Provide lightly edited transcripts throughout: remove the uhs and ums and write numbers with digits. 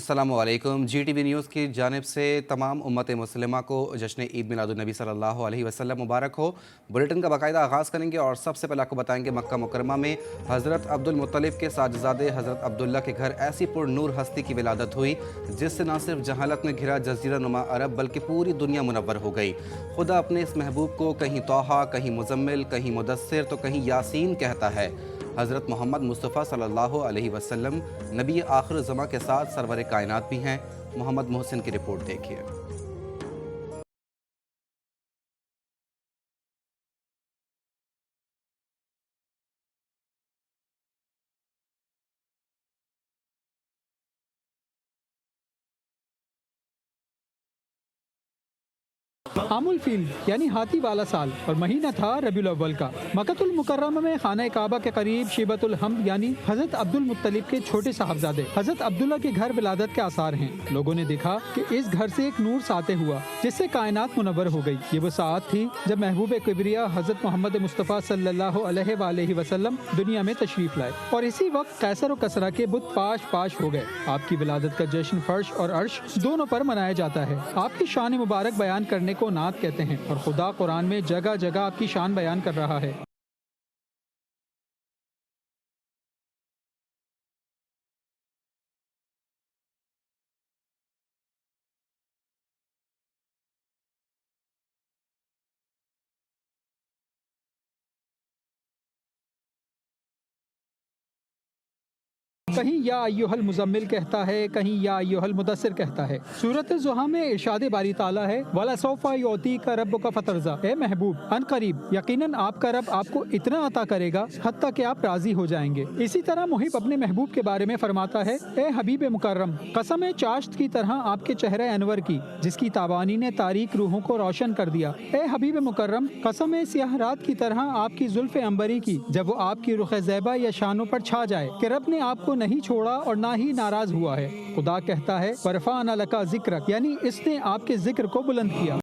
अस्सलामु अलैकुम। GTV news की जानिब से तमाम उम्मत मुस्लिमा को जश्न ईद मिलादुन्नबी सल्लल्लाहु अलैहि वसल्लम मुबारक हो। बुलेटिन का बाकायदा आगाज़ करेंगे और सबसे पहले आपको बताएंगे मक्का मुकरमा में हज़रत अब्दुल मुत्तलिब के साहबजादे हज़रत अब्दुल्ला के घर ऐसी पुरनूर हस्ती की विलादत हुई जिससे न सिर्फ जहालत में घिरा जज़ीरा नुमा अरब बल्कि पूरी दुनिया मुनव्वर हो गई। खुदा अपने इस महबूब को कहीं तौहा, कहीं मुज़म्मिल, कहीं मुदस्सिर तो कहीं यासीन कहता है। हज़रत मोहम्मद मुस्तफ़ा सल्लल्लाहु अलैहि वसल्लम नबी आखिर ज़मा के साथ सरवर कायनात भी हैं। मोहम्मद मोहसिन की रिपोर्ट देखिए। आमुल फील यानी हाथी वाला साल और महीना था रबीउल अव्वल का। मक्कतुल मुकर्रमा में खाना काबा के करीब शिबतुल हमद यानी हजरत अब्दुल मुत्तलिब के छोटे साहबजादे हजरत अब्दुल्ला के घर विलादत के आसार हैं। लोगों ने देखा कि इस घर से एक नूर साते हुआ जिससे कायनात मुनव्वर हो गई। ये वो सात थी जब महबूब किबरिया हजरत मोहम्मद मुस्तफ़ा सल्लल्लाहु अलैहि वसल्लम दुनिया में तशरीफ लाए और इसी वक्त कैसर और कसरा के बुत पाश पाश हो गए। आपकी विलादत का जश्न फर्श और अर्श दोनों पर मनाया जाता है। आपकी शान मुबारक बयान करने को नात कहते हैं और खुदा कुरान में जगह जगह आपकी शान बयान कर रहा है। कहीं या अय्युहल मुजम्मिल कहता है, कहीं या अय्युहल मुदस्सिर कहता है। सूरत ज़ुहा में इरशाद बारी ताला है, वला सौफा युती का रब्बु का फतरजा, ए महबूब अन करीब यकीनन आपका रब आपको इतना अता करेगा हत्ता कि आप राजी हो जाएंगे। इसी तरह मुहिब अपने महबूब के बारे में फरमाता है, ए हबीब मुकर्रम कसम है चाश्त की तरह आपके चेहरे अनवर की जिसकी ताबानी ने तारीक रूहों को रोशन कर दिया। ए हबीब मुकर्रम कसम है सियाह रात की तरह आपकी जुल्फ़े अंबरी की जब वो आपकी रुख ज़ैबा या शानों पर छा जाए कि रब ने आपको नहीं छोड़ा और ना ही नाराज हुआ है। खुदा कहता है वरफ़अना लका ज़िक्रक यानी इसने आपके जिक्र को बुलंद किया।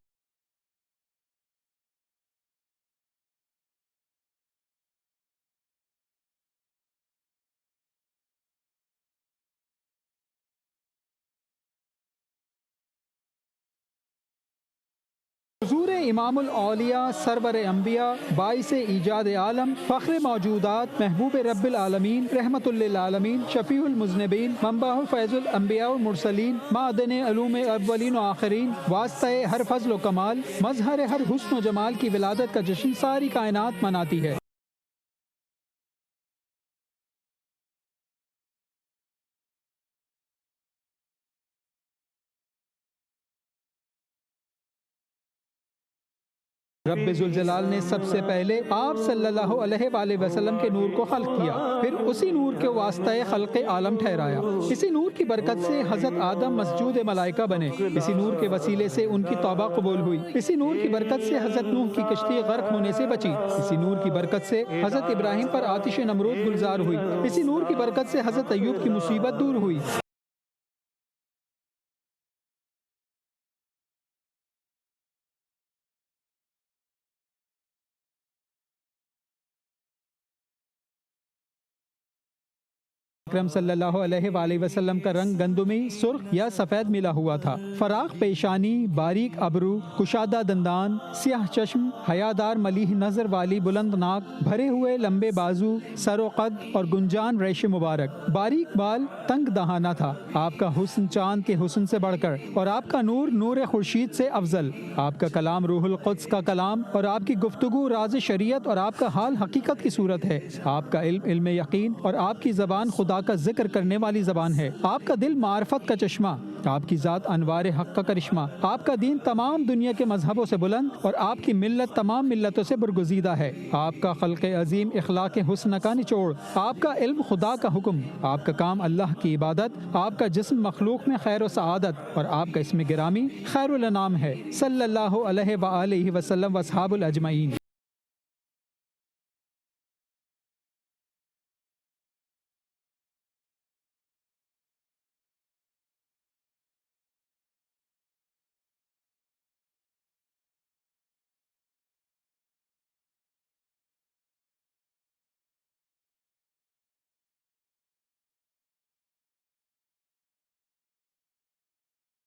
हुज़ूर इमामुल औलिया सरवर अंबिया बाइस ईजाद आलम फ़ख्र मौजूदात महबूब रब्बिल आलमीन रहमतुल लिल आलमीन शफ़ीउल मुज़निबीन मंबाउ फ़ैज़ुल अंबिया वल मुरसलीन मादन अलूम अव्वलीन व आखिरीन वास्ता हर फ़ज़्ल व कमाल मज़हर हर हुस्न व जमाल की विलादत का जश्न सारी कायनात मनाती है। रब्बे जुल जलाल ने सबसे पहले आप सल्लल्लाहु अलैहि वसल्लम के नूर को खल्क किया, फिर उसी नूर के वास्ते खल्क़े आलम ठहराया। इसी नूर की बरकत से हज़रत आदम मस्जूद मलाइका बने। इसी नूर के वसीले से उनकी तौबा कबूल हुई। इसी नूर की बरकत से हज़रत नूह की कश्ती गर्क होने से बची। इसी नूर की बरकत से हज़रत इब्राहिम पर आतिश नमरूद गुलजार हुई। इसी नूर की बरकत से हज़रत अय्यूब की मुसीबत दूर हुई। अकरम सल्लल्लाहु अलैहि वसल्लम का रंग गंदुमी सुर्ख या सफेद मिला हुआ था। फराख पेशानी, बारीक अबरू, कुशादा दंदान, सियाह चश्म, हयादार मलीह नजर वाली बुलंद नाक, भरे हुए लंबे बाजू, सरो कद और गुंजान रेशे मुबारक, बारीक बाल, तंग दहाना था। आपका हुस्न चांद के हुस्न से बढ़कर और आपका नूर नूर खुर्शीद से अफजल। आपका कलाम रूहुल कुद्स का कलाम और आपकी गुफ्तगू राज शरीयत और आपका हाल हकीकत की सूरत है। आपका इल्म इल्म यकीन और आपकी जबान खुदा का जिक्र करने वाली जबान है। आपका दिल मार्फत का चश्मा, आपकी जात अनवार हक का करिश्मा। आपका दीन तमाम दुनिया के मजहबों से बुलंद और आपकी मिल्लत तमाम मिल्लतों से बरगुजीदा है। आपका खल्क़े अजीम इखलाक हुस्न का निचोड़, आपका इल्म खुदा का हुक्म, आपका काम अल्लाह की इबादत, आपका जिस्म मखलूक में खैर व सआदत और आपका इसमें गिरामी खैरुल अनाम है सल्लल्लाहु अलैहि वसल्लम व अस्हाबुल अजमईन।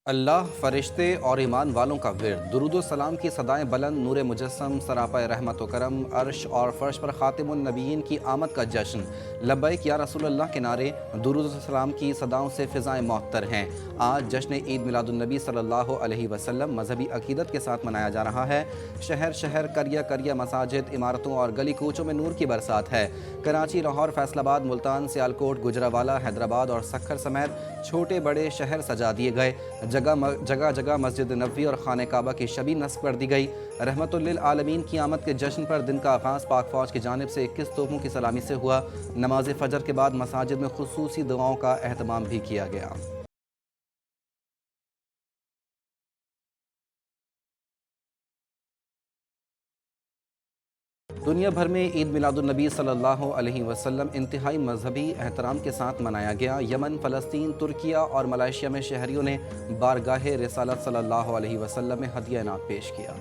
अल्लाह फरिश्ते और ईमान वालों का विर्द दुरूद व सलाम की सदाएं बुलंद नूर मुजस्सम सरापा रहमत व करम अर्श और फर्श पर खातिमुन नबीयीन की आमद का जश्न लब्बैक या रसूल अल्लाह के नारे दुरूद व सलाम की सदाओं से फ़िज़ाएं मुअत्तर हैं। आज जश्न ईद मिलादुन्नबी सल्लल्लाहु अलैहि वसल्लम मजहबी अकीदत के साथ मनाया जा रहा है। शहर शहर करिया करिया मसाजिद इमारतों और गली कूचों में नूर की बरसात है। कराची, लाहौर, फैसलाबाद, मुल्तान, सियालकोट, गुजरावाला, हैदराबाद और सक्खर समेत छोटे बड़े शहर सजा दिए गए। जगह जगह मस्जिद नबवी और खाने काबा की शबी नस्ब कर दी गई। रहमतुल लिल आलमीन की आमद के जश्न पर दिन का आगाज़ पाक फौज की जानिब से 21 तोपों की सलामी से हुआ। नमाज फजर के बाद मसाजिद में खुसूसी दुआओं का एहतमाम भी किया गया। दुनिया भर में ईद मिलादुन्नबी सल्लल्लाहु अलैहि वसल्लम इंतहाई मजहबी एहतराम के साथ मनाया गया। यमन, फ़लस्तीन, तुर्किया और मलेशिया में शहरियों ने बारगाह रिसालत सल्लल्लाहु अलैहि वसल्लम में हदिया नात पेश किया।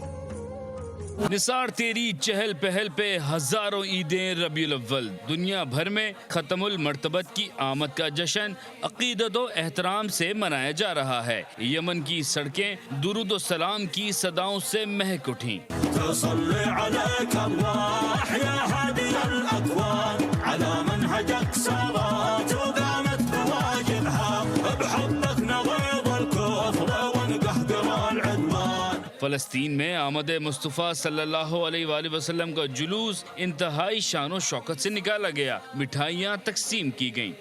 निसार तेरी चहल पहल पे हजारों ईदें रबीउल अव्वल। दुनिया भर में खत्मुल मर्तबत की आमद का जश्न अकीदत व एहतराम से मनाया जा रहा है। यमन की सड़कें दुरूद व सलाम की सदाओं से महक उठी। फ़लस्तीन में आमद मुस्तफ़ा सल्लल्लाहु अलैहि वसल्लम का जुलूस इंतहाई शान व शौकत से निकाला गया। मिठाइयाँ तकसीम की गईं।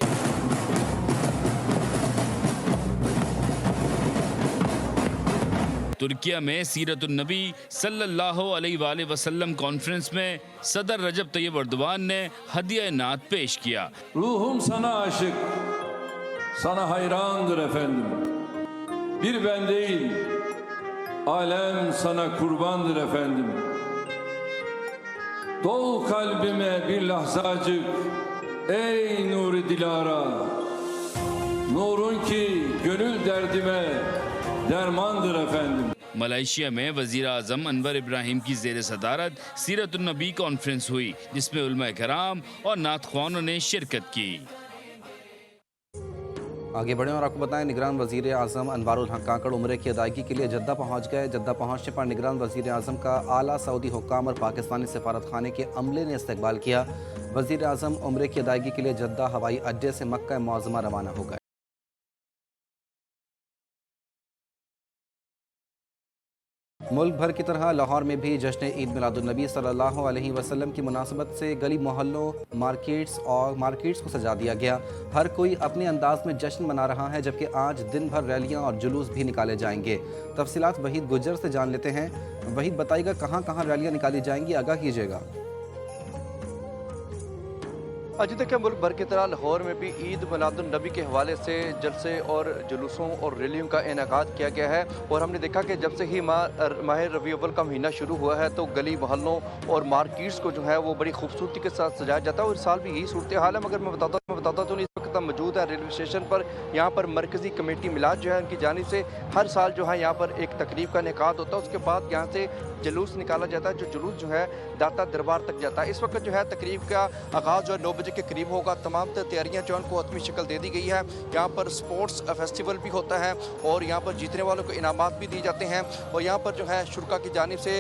तुर्किया में सीरतुन नबी सल्लल्लाहु अलैहि वसल्लम कॉन्फ्रेंस में सदर रजब तैयब अर्दवान ने हदिया नात पेश किया। Ruhum sana aşık, sana hayrandır efendim. Bir ben değil, alem sana kurbandır efendim. Dol kalbime bir lahzacık, ey nuri dilara. Nurun ki gönül derdime dermandır efendim. Malaysia में वज़ीर आज़म अनवर इब्राहिम की ज़ेर सदारत सीरतुन नबी कॉन्फ्रेंस हुई, जिसमें उलमा कराम और नात-ख्वानों ने शिरकत की। आगे बढ़ें और आपको बताएं, निगरान वज़ीर आज़म अनवारुल हक काकड़ उम्रे की अदायगी के लिए जद्दा पहुंच गए। जद्दा पहुंचने पर निगरान वज़ीर आज़म का आला सऊदी हुक्काम और पाकिस्तानी सफारत खाने के अमले ने इस्तकबाल किया। वज़ीर आज़म उम्रे की अदायगी के लिए जद्दा हवाई अड्डे से मक्का मुअज़्ज़मा रवाना हो गए। मुल्क भर की तरह लाहौर में भी जश्न ईद मिलादुन्नबी सल्लल्लाहु अलैहि वसल्लम की मुनासबत से गली मोहल्लों, मार्केट्स को सजा दिया गया। हर कोई अपने अंदाज में जश्न मना रहा है, जबकि आज दिन भर रैलियां और जुलूस भी निकाले जाएंगे। तफसीलात वहीद गुज्जर से जान लेते हैं। वहीद बताइएगा, कहां कहां रैलियां निकाली जाएंगी, आगाह कीजिएगा। अजी तक मुल्क भर की तरह लाहौर में भी ईद मिलादुन्नबी के हवाले से जलसे और जुलूसों और रैलियों का इनेकाद किया गया है। और हमने देखा कि जब से ही माह रबीउल अव्वल का महीना शुरू हुआ है तो गली मोहल्लों और मार्केट्स को जो है वो बड़ी खूबसूरती के साथ सजाया जाता है। और इस साल भी यही सूरत हाल है। मगर मैं बताता तो इस वक्त हम मौजूद है रेलवे स्टेशन पर। यहाँ पर मरकज़ी कमेटी मिलाद जो है उनकी जानिब से हर साल जो है यहाँ पर एक तकरीब का इनेकाद होता है। उसके बाद यहाँ से जुलूस निकाला जाता है, जो जुलूस जो है दाता दरबार तक जाता है। इस वक्त जो है तकरीब का आगाज़ जो है 9 बजे के करीब होगा। तमाम तैयारियाँ जो उनको हतमी शक्ल दे दी गई है। यहाँ पर स्पोर्ट्स फेस्टिवल भी होता है और यहाँ पर जीतने वालों को इनामात भी दिए जाते हैं। और यहाँ पर जो है शुरा की जानिब से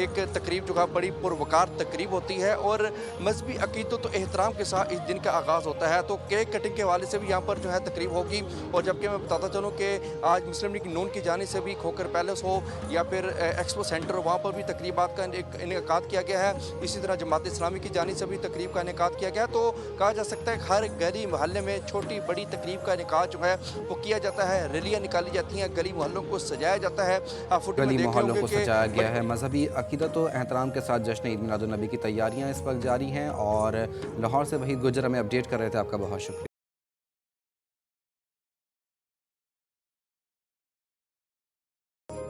एक तकरीब जो है बड़ी पुरवकार तकरीब होती है और मजहबी अकीदत तो एहतराम के साथ इस दिन का आगाज़ होता है। तो केक कटिंग के हवाले से भी यहाँ पर जो है तकरीब होगी। और जबकि मैं बताता चलूँ कि आज मुस्लिम लीग नून की जानिब से भी खोकर पैलेस हो या फिर एक्सपो सेंटर, वहाँ पर भी तकरीबात का इनेकाद किया गया है। इसी तरह जमात इस्लामी की जानिब से भी तकरीब का इनेकाद किया गया। तो कहा जा सकता है हर गली मोहल्ले में छोटी बड़ी तकरीब का इनेकाद जो है वो किया जाता है। रैलियाँ निकाली जाती हैं, गली मोहल्लों को सजाया जाता है। गली मोहल्लों को सजाया गया है। मजहबी अकीदत व एहतराम के साथ जश्न ईद मिलादुन्नबी की तैयारियाँ इस वक्त जारी हैं। और लाहौर से वहीद गुज्जर हमें अपडेट कर रहे थे, आपका बहुत शुक्रिया।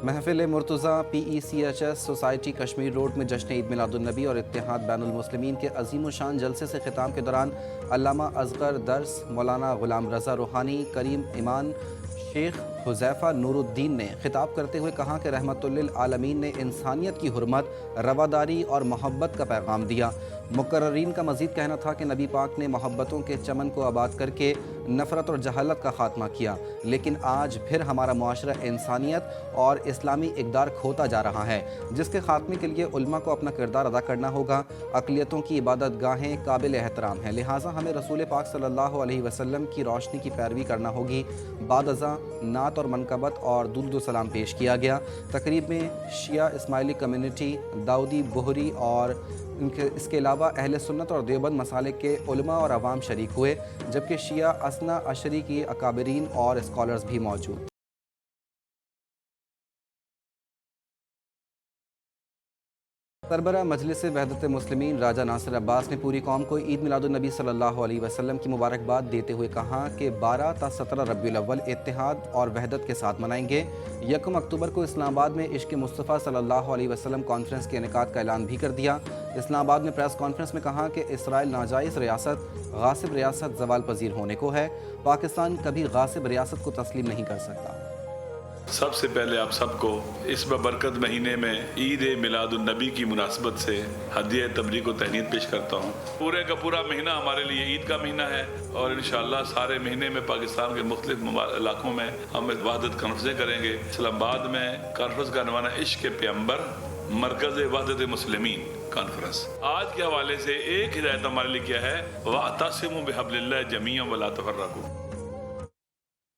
महफिल Murtaza PECHS society Kashmir road में जश्न ईद मिलादुन्नबी और इत्तेहाद बैनुल मुस्लिमीन के अजीम शान जलसे से खिताब के दौरान अल्लामा असगर दर्स, मौलाना गुलाम रज़ा रूहानी, करीम ईमान, शेख हुज़ैफ़ा नूरुद्दीन ने खिताब करते हुए कहा कि रहमतुल लिल आलमीन ने इंसानियत की हुर्मत, रवादारी और मोहब्बत का पैगाम दिया। मुकर्ररीन का मज़ीद कहना था कि नबी पाक ने मोहब्बतों के चमन को आबाद करके नफ़रत और जहालत का ख़ात्मा किया, लेकिन आज फिर हमारा मुआशरा इंसानियत और इस्लामी इक़दार खोता जा रहा है, जिसके ख़ात्मे के लिए उलमा को अपना किरदार अदा करना होगा। अक़लियतों की इबादत गाहें काबिल एहतराम हैं, लिहाजा हमें रसूल पाक सल्लल्लाहु अलैहि वसल्लम की रोशनी की पैरवी करना होगी। बाद अज़ा नात और मनकबत और दुरूद सलाम पेश किया गया। तकरीब में शिया इस्माइली कम्युनिटी, दाऊदी, बोहरी और इसके अलावा अहले सुन्नत और देवबंद मसालिक के उलमा और अवाम शरीक हुए, जबकि शिया असना अशरी की अकाबरीन और स्कॉलर्स भी मौजूद। सरबरा मजलिस वहदत मुस्लिमीन राजा नासिर अब्बास ने पूरी कौम को ईद मिलादुन्नबी सल्लल्लाहु अलैहि वसल्लम की मुबारकबाद देते हुए कहा कि 12 ता 17 रबीउल अव्वल इत्तिहाद और वहदत के साथ मनाएंगे। 1 अक्टूबर को इस्लामाबाद में इश्क मुस्तफ़ा सल्लल्लाहु अलैहि वसल्लम कॉन्फ्रेंस के इनेकाद का ऐलान भी कर दिया। इस्लामाबाद में प्रेस कॉन्फ्रेंस में कहा कि इसराइल नाजायज़ रियासत, गासिब रियासत ज़वाल पजीर होने को है। पाकिस्तान कभी गासिब रियासत को तस्लीम नहीं कर सकता। सबसे पहले आप सबको इस बरकत महीने में ईद मिलादुन्नबी की मुनासबत से हदिया तबरीक व तहनीत पेश करता हूँ। पूरे का पूरा महीना हमारे लिए ईद का महीना है और इंशाअल्लाह सारे महीने में पाकिस्तान के मुख्तलिफ इलाकों में हम वहदत कॉन्फ्रेंसें करेंगे। इस्लामाबाद में कॉन्फ्रेंस का अनवान है इश्क पैगंबर मरकज़ वहदत मुस्लिमीन कॉन्फ्रेंस। आज के हवाले से एक हिदायत हमारे लिए क्या है, वातसिमू बिहब्लिल्लाह जमीअन वला तफर्रकू।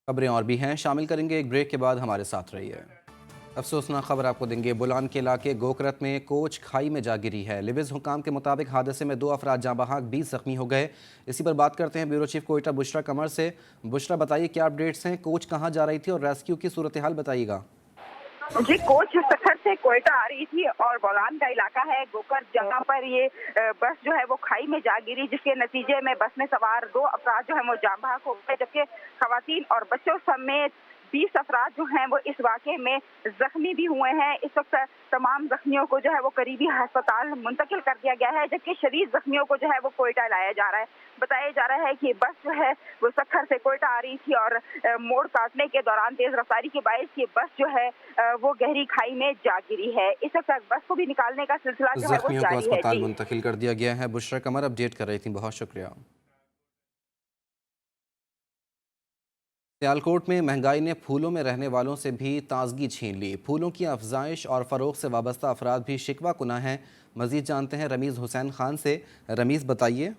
खबरें और भी हैं, शामिल करेंगे एक ब्रेक के बाद, हमारे साथ रहिए। अफसोसनाक खबर आपको देंगे। बुलान के इलाके गोकरत में कोच खाई में जा गिरी है। लिविज हुकाम के मुताबिक हादसे में 2 अफराद जाँ बहक, 20 जख्मी हो गए। इसी पर बात करते हैं ब्यूरो चीफ कोयटा बुशरा कमर से। बुशरा, बताइए क्या अपडेट्स हैं, कोच कहाँ जा रही थी और रेस्क्यू की सूरत हाल बताइएगा। जी, कोच सखर से कोयटा आ रही थी और बोलान का इलाका है गोकर, जहाँ पर ये बस जो है वो खाई में जा गिरी, जिसके नतीजे में बस में सवार 2 अफराद जो है वो जाँ बहक हो गए, जबकि खवातीन और बच्चों समेत 20 अफराद जो हैं वो इस वाक़े में जख्मी भी हुए हैं। इस वक्त तमाम जख्मियों को जो है वो करीबी अस्पताल मुंतकिल कर दिया गया है, जबकि शदीद जख्मियों को जो है वो कोयटा लाया जा रहा है। बताया जा रहा है कि बस जो है वो सखर से कोयटा आ रही थी और मोड़ काटने के दौरान तेज रफ्तारी के बायस ये बस जो है वो गहरी खाई में जा गिरी है। इस वक्त बस को भी निकालने का सिलसिला जो है वो जारी है। जख्मियों को अस्पताल मुंतकिल कर दिया गया है। बुशरा कमर अपडेट कर रही थी, बहुत शुक्रिया। सियालकोट में महंगाई ने फूलों में रहने वालों से भी ताजगी छीन ली। फूलों की अफजाइश और फ़रोख्त से वाबस्ता अफराद भी शिकवा कुना हैं। मज़ीद जानते हैं रमीज़ हुसैन खान से। रमीज़, बताइए।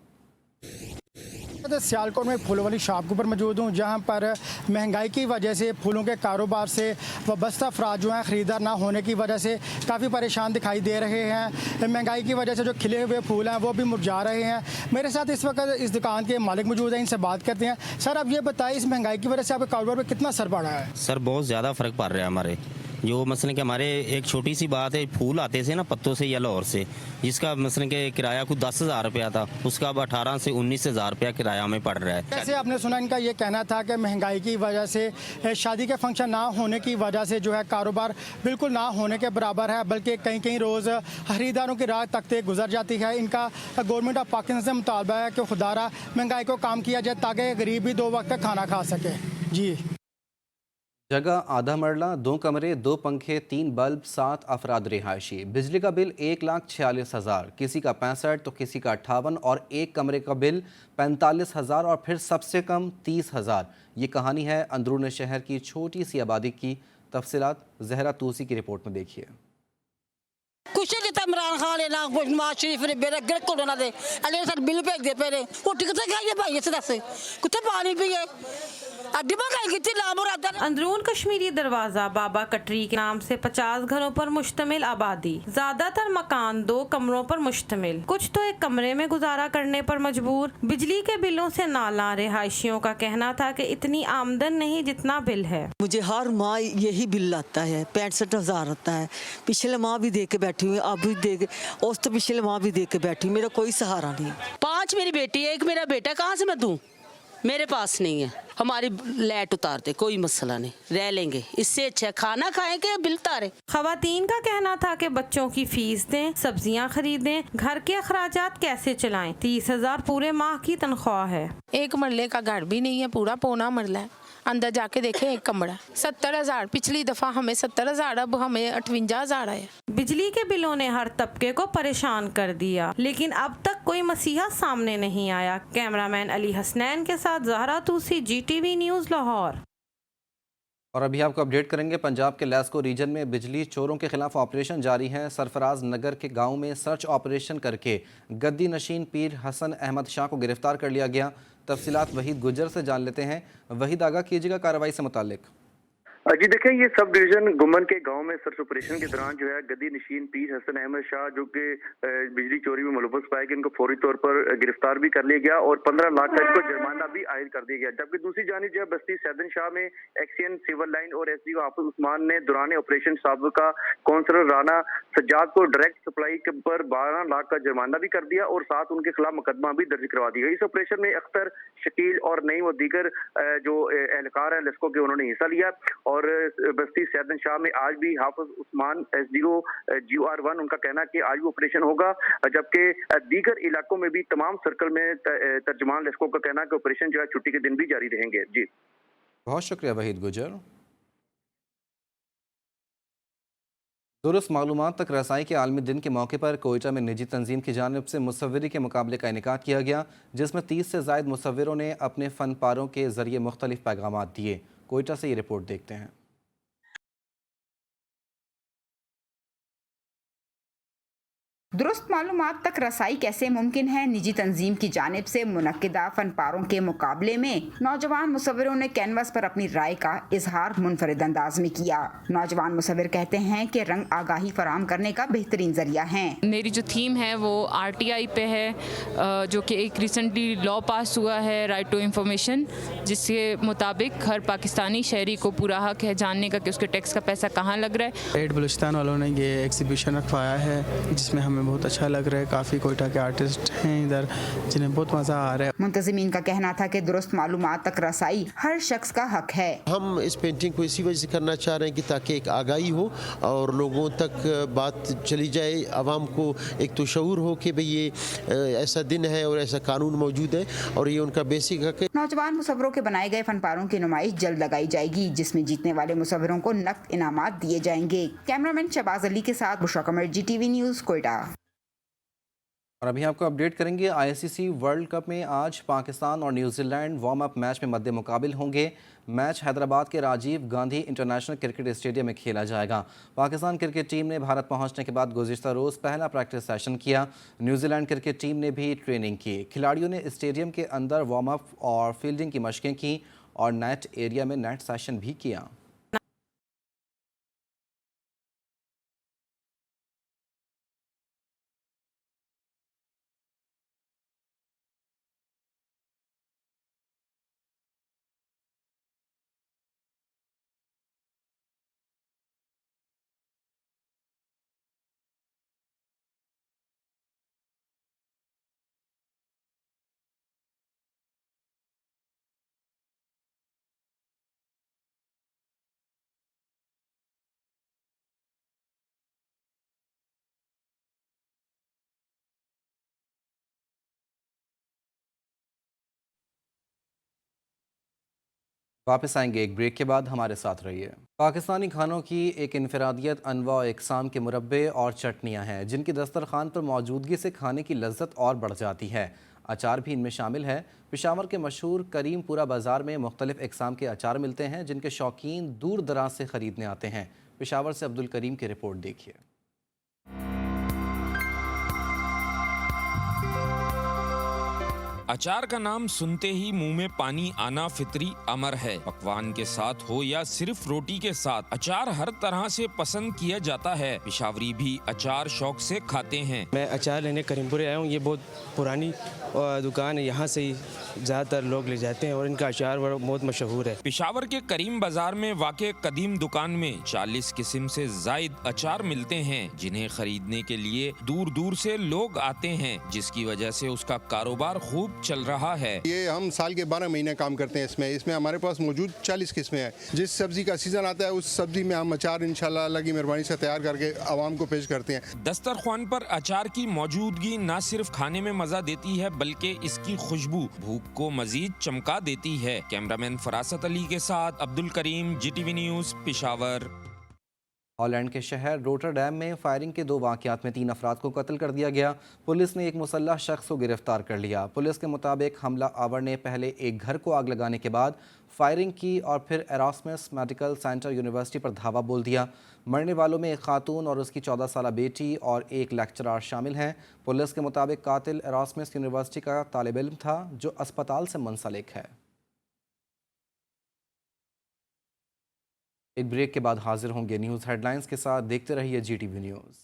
सियालकोट में फूलों वाली शॉप के ऊपर मौजूद हूँ, जहाँ पर महंगाई की वजह से फूलों के कारोबार से वाबस्ता अफराद जो हैं ख़रीदार ना होने की वजह से काफ़ी परेशान दिखाई दे रहे हैं। महंगाई की वजह से जो खिले हुए फूल हैं वो भी मुरझा रहे हैं। मेरे साथ इस वक्त इस दुकान के मालिक मौजूद हैं, इनसे बात करते हैं। सर, आप ये बताइए, इस महंगाई की वजह से आपके कारोबार पर कितना असर पड़ा है? सर, बहुत ज़्यादा फ़र्क पड़ रहा है हमारे। जो मसलन कि हमारे एक छोटी सी बात है, फूल आते थे ना पत्तों से या लाहौर से, जिसका मसलन के किराया कुछ 10,000 रुपया था, उसका अब 18 से 19,000 रुपया किराया हमें पड़ रहा है। जैसे आपने सुना, इनका ये कहना था कि महंगाई की वजह से, शादी के फंक्शन ना होने की वजह से जो है कारोबार बिल्कुल ना होने के बराबर है, बल्कि कहीं कहीं रोज़ खरीदारों की राह तकते गुजर जाती है। इनका गवर्नमेंट ऑफ पाकिस्तान से मुतालबा है कि खुदारा महंगाई को काम किया जाए ताकि गरीब भी 2 वक्त का खाना खा सके। जी, जगह आधा मरला, 2 कमरे, 2 पंखे, 3 बल्ब, 7 अफराद रिहायशी। बिजली का बिल 1,46,000, किसी का 65 तो किसी का 58 और एक कमरे का बिल 45,000 और फिर सबसे कम 30,000। ये कहानी है अंदरून शहर की छोटी सी आबादी की। तफसीलात जहरा तूसी की रिपोर्ट में देखिए। कुछ नहीं था, इमरान खान ने ना नवाज शरीफ ने मेरे घर को ना दे अले सर बिल भेज दे पे रोटी कितने खाइए भाई से दस कितने पानी पिए अंदरून कश्मीरी दरवाजा बाबा कटरी के नाम से 50 घरों पर मुश्तमिल आबादी, ज्यादातर मकान 2 कमरों पर मुश्तमिल, कुछ तो एक कमरे में गुजारा करने पर मजबूर। बिजली के बिलों से नाला। रिहायशियों का कहना था कि इतनी आमदन नहीं जितना बिल है। मुझे हर माह यही बिल आता है, 65,000 आता है। पिछले माह भी दे के बैठी हुई, अब भी दे के, उस तो पिछले माह भी दे के बैठी, मेरा कोई सहारा नहीं। 5 मेरी बेटी है, 1 मेरा बेटा, कहाँ से मैं दूँ? मेरे पास नहीं है। हमारी लाइट उतार दे, कोई मसला नहीं, रह लेंगे, इससे अच्छा खाना खाएंगे बिल तारे। खवातीन का कहना था कि बच्चों की फीस दें, सब्जियां खरीदें, घर के अखराजात कैसे चलाएं। 30,000 पूरे माह की तनख्वाह है। एक मरले का घर भी नहीं है, पूरा पौना मरला है। अंदर जाके देखे एक कमरा 70,000, पिछली दफ़ा हमें 70,000, अब हमें 58,000 आया। बिजली के बिलों ने हर तबके को परेशान कर दिया, लेकिन अब तक कोई मसीहा सामने नहीं आया। कैमरामैन अली हसनैन के साथ ज़हरा तूसी, GTV न्यूज़ लाहौर। और अभी आपको अपडेट करेंगे, पंजाब के लेस्को रीजन में बिजली चोरों के खिलाफ ऑपरेशन जारी है। सरफराज नगर के गांव में सर्च ऑपरेशन करके गद्दी नशीन पीर हसन अहमद शाह को गिरफ्तार कर लिया गया। तफसीलात वहीद गुजर से जान लेते हैं। वहीद, आगाह कीजिएगा कार्रवाई से मुतालिक। जी देखें, ये सब डिवीजन गुमन के गांव में सर्च ऑपरेशन के दौरान जो है गद्दी नशीन पीर हसन अहमद शाह जो कि बिजली चोरी में मुलव्वस पाए गए, इनको फौरी तौर पर गिरफ्तार भी कर लिया गया और 15 लाख का इनको जुर्माना भी आयद कर दिया गया। जबकि दूसरी जानिब जो है बस्ती सैदन शाह में एक्सीएन सिविल लाइन और SDO हाफिज उस्मान ने दौरान ऑपरेशन साबिका काउंसलर राना सज्जाद को डायरेक्ट सप्लाई पर 12 लाख का जुर्माना भी कर दिया और साथ उनके खिलाफ मुकदमा भी दर्ज करवा दिया। इस ऑपरेशन में अख्तर, शकील और नईम और दीगर जो एहलकार है लेस्को के, उन्होंने हिस्सा लिया। और बस्ती सैदन शाह में आज भी हाफिज उस्मान SDO GR1 उनका कहना है कि आज भी ऑपरेशन होगा, जबकि दीगर इलाकों में भी तमाम सर्कल में तर्जमान लेस्को का कहना है कि ऑपरेशन जो है छुट्टी के दिन भी जारी रहेंगे। जी बहुत शुक्रिया वहीद गुजर। दुरुस्त मालूमात तक रसाई के आलमी दिन के मौके पर कोयटा में निजी तंजीम की जानिब से मुसव्विरी के मुकाबले का इनेकाद किया गया, जिसमें 30 से ज़ायद मुसव्विरों ने अपने फ़न पारों के ज़रिए मुख्तलिफ पैगामात दिए। कोयटा से ये रिपोर्ट देखते हैं। दुरुस्त मालूमात तक रसाई कैसे मुमकिन है? निजी तंजीम की जानिब से मुनक्किदा फनपारों के मुकाबले में नौजवान मुसव्विरों ने कैनवस पर अपनी राय का इजहार मुनफरिद अंदाज में किया। नौजवान मुसव्विर कहते हैं कि रंग आगाही फराहम करने का बेहतरीन जरिया है। मेरी जो थीम है वो RTI पे है, जो कि एक रिसेंटली लॉ पास हुआ है, राइट टू इंफॉर्मेशन, जिसके मुताबिक हर पाकिस्तानी शहरी को पूरा हक है जानने का कि उसके टैक्स का पैसा कहाँ लग रहा है। एड बलूचिस्तान वालों ने ये एग्जीबिशन रखवाया है, जिसमें हमें बहुत अच्छा लग रहा है। काफ़ी कोयटा के आर्टिस्ट हैं इधर, जिन्हें बहुत मज़ा आ रहा है। मुंतज़िमीन का कहना था कि दुरुस्त मालूमात तक रसाई हर शख्स का हक है। हम इस पेंटिंग को इसी वजह से करना चाह रहे हैं कि ताकि एक आगाही हो और लोगों तक बात चली जाए, आवाम को एक तो शऊर हो कि भाई ये ऐसा दिन है और ऐसा कानून मौजूद है और ये उनका बेसिक हक है। नौजवान मुसव्विरों के बनाए गए फनपारों की नुमाइश जल्द लगाई जाएगी, जिसमें जीतने वाले मुसव्विरों को नकद इनामात दिए जाएंगे। कैमरामैन शहबाज अली के साथ बुशरा कमर, GTV न्यूज़, कोयटा। और अभी आपको अपडेट करेंगे, ICC वर्ल्ड कप में आज पाकिस्तान और न्यूजीलैंड वार्म अप मैच में मद्दे मुकाबिल होंगे। मैच हैदराबाद के Rajiv Gandhi international cricket stadium में खेला जाएगा। पाकिस्तान क्रिकेट टीम ने भारत पहुंचने के बाद गुज़िश्ता रोज़ पहला प्रैक्टिस सेशन किया। न्यूजीलैंड क्रिकेट टीम ने भी ट्रेनिंग की। खिलाड़ियों ने स्टेडियम के अंदर वार्म अप और फील्डिंग की मशकें की और नेट एरिया में नेट सेशन भी किया। वापस आएंगे एक ब्रेक के बाद, हमारे साथ रहिए। पाकिस्तानी खानों की एक इनफरादियत अनवा और इकसाम के मुरब्बे और चटनियाँ हैं, जिनकी दस्तरखान पर मौजूदगी से खाने की लज्जत और बढ़ जाती है। अचार भी इनमें शामिल है। पेशावर के मशहूर करीमपुरा बाज़ार में मुख्तलिफ इकसाम के अचार मिलते हैं, जिनके शौकीन दूर दराज से ख़रीदने आते हैं। पेशावर से अब्दुल करीम की रिपोर्ट देखिए। अचार का नाम सुनते ही मुंह में पानी आना फितरी अमर है। पकवान के साथ हो या सिर्फ रोटी के साथ, अचार हर तरह से पसंद किया जाता है। पेशावरी भी अचार शौक से खाते हैं। मैं अचार लेने करीमपुर आया हूँ। ये बहुत पुरानी दुकान है, यहाँ से ही ज़्यादातर लोग ले जाते हैं और इनका अचार बहुत मशहूर है। पेशावर के करीम बाजार में वाक़े कदीम दुकान में 40 किस्म से ज़ायद अचार मिलते हैं, जिन्हें खरीदने के लिए दूर दूर से लोग आते हैं, जिसकी वजह से उसका कारोबार खूब चल रहा है। ये हम साल के 12 महीने काम करते हैं इसमें हमारे पास मौजूद 40 किस्में हैं। जिस सब्जी का सीजन आता है उस सब्जी में हम अचार इंशाल्लाह अल्लाह की मेहरबानी से तैयार करके आवाम को पेश करते हैं। दस्तरख्वान पर अचार की मौजूदगी न सिर्फ खाने में मजा देती है बल्कि इसकी खुशबू भूख को मजीद चमका देती है। कैमरामैन फरासत अली के साथ Abdul Karim, GTV news, Peshawar. Holland के शहर रोटरडैम में फायरिंग के 2 वाक़यात में 3 अफराद को कत्ल कर दिया गया। पुलिस ने एक मुसल्लह शख्स को गिरफ्तार कर लिया। पुलिस के मुताबिक हमला आवर ने पहले एक घर को आग लगाने के बाद फायरिंग की और फिर एरास्मस मेडिकल सेंटर यूनिवर्सिटी पर धावा बोल दिया। मरने वालों में एक खातून और उसकी 14 साला बेटी और एक लेक्चरर शामिल हैं। पुलिस के मुताबिक कातिल एरास्मस यूनिवर्सिटी का तालिब इल्म था जो अस्पताल से मुंसलिक है। एक ब्रेक के बाद हाजिर होंगे न्यूज़ हेडलाइंस के साथ। देखते रहिए GTV न्यूज़।